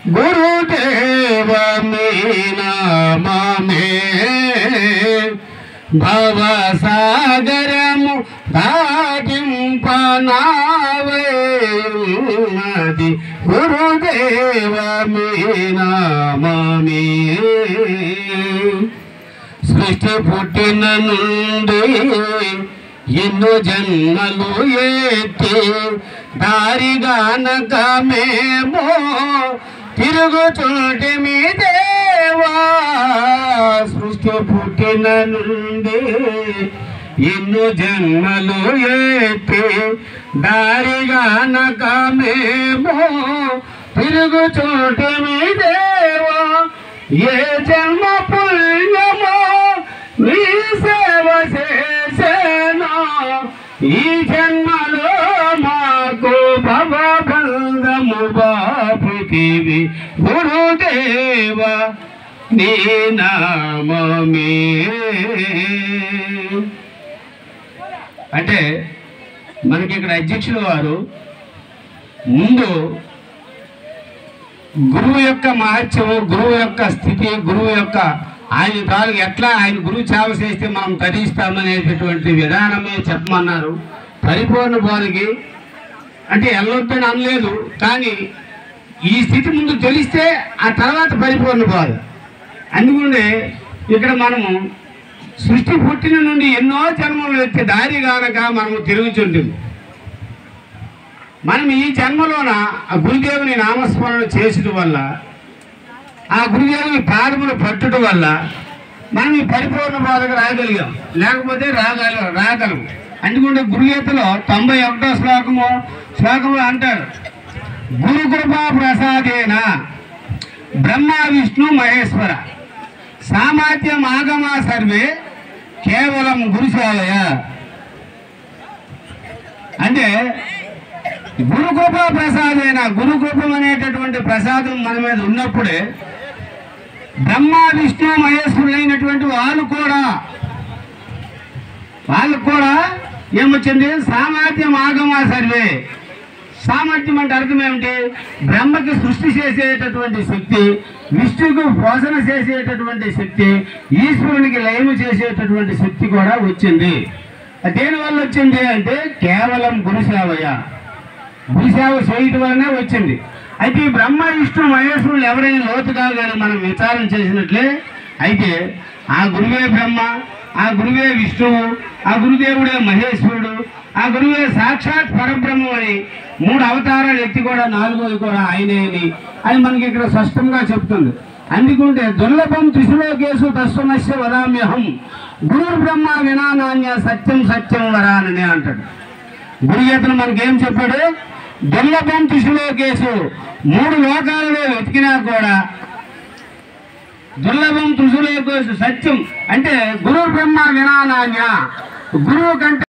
गुरुदेव नामे भवसागरमु दाटिंपनावैनदि गुरुदेव नामे सृष्टि पुट्टिन నుండి ఎన్నో జన్మలు ఎత్తి దారిగానక మేము తిరుగుచుంటిమి దేవా సృష్టి పుట్టిన నుండి ఎన్నో జన్మలు ఎత్తి దారిగానక మేము తిరుగుచుంటిమి దేవా ఏ జన్మ పుణ్యమో నీ సేవ చేసేనా ఈ జన్మలో మాకు భవబంధము బాపుకివి గురుదేవ నీ నామమే. అంటే మనకి ఇక్కడ అధ్యక్షుల వారు ముందు గురువు యొక్క మహత్యము, గురువు యొక్క స్థితి, గురువు యొక్క ఆయన తాలూకు ఎట్లా ఆయన గురువు సేవ చేస్తే మనం తరిస్తామనేటటువంటి విధానమే చెప్పమన్నారు. పరిపూర్ణ బోధకి అంటే ఎల్లొద్దని అనలేదు, కానీ ఈ స్థితి ముందు తెలిస్తే ఆ తర్వాత పరిపూర్ణ బోధ. అందుకనే ఇక్కడ మనము సృష్టి పుట్టిన నుండి ఎన్నో జన్మలు ఎత్తే దారి గానక మనము తిరుగుతుంటుంది. మనం ఈ జన్మలోన ఆ గురుదేవుని నామస్మరణ చేసడం వల్ల, ఆ గురుదేవుని పాదములు పట్టుట వల్ల మనం ఈ పరిపూర్ణ బోధకు రాగలిగాం, లేకపోతే రాగలము. అందుకుంటే గురుగీతలో 91వ శ్లోకంలో అంటారు, గురు కృపా ప్రసాదేన బ్రహ్మ విష్ణు మహేశ్వర సామాత్యం ఆగమా సర్వే కేవలం గురుసేవయ. అంటే గురుకృప ప్రసాదైన గురుకృపం అనేటటువంటి ప్రసాదం మన మీద ఉన్నప్పుడే బ్రహ్మ విష్ణు మహేశ్వరులైనటువంటి వాళ్ళు కూడా ఏమొచ్చింది, సామర్థ్యం ఆగమా సర్వే. సామర్థ్యం అంటే అర్థం ఏమిటి? బ్రహ్మకి సృష్టి చేసేటటువంటి శక్తి, విష్ణుకు పోషణ చేసేటటువంటి శక్తి, ఈశ్వరునికి లయము చేసేటటువంటి శక్తి కూడా వచ్చింది. దేనివల్ల వచ్చింది అంటే కేవలం గురుసేవయ, గురుసేవ చేయటం వల్లనే వచ్చింది. అయితే ఈ బ్రహ్మ విష్ణు మహేశ్వరులు ఎవరైనా లోతుగా కానీ మనం విచారణ చేసినట్లే అయితే ఆ గురువే బ్రహ్మ, ఆ గురువే విష్ణువు, ఆ గురుదేవుడే మహేశ్వరుడు, ఆ గురువే సాక్షాత్ పరబ్రహ్మం అని 3 అవతారాలు ఎత్తి కూడా 4వది కూడా ఆయనే అని మనకి ఇక్కడ స్పష్టంగా చెప్తుంది. అందుకుంటే దుర్లభం త్రిశులోకేశు తస్వమస్య వదామ్యహం గురు బ్రహ్మ వినానాన్య సత్యం సత్యం వరానని అంటాడు. గురుగీతను మనకేం చెప్పాడు? దుర్లభం త్రిశులోకేశు 3 లోకాలలో వెతికినా కూడా దుర్లభం త్రిశులోకేశు సత్యం అంటే గురు బ్రహ్మ వినానాన్య, గురువు కంటే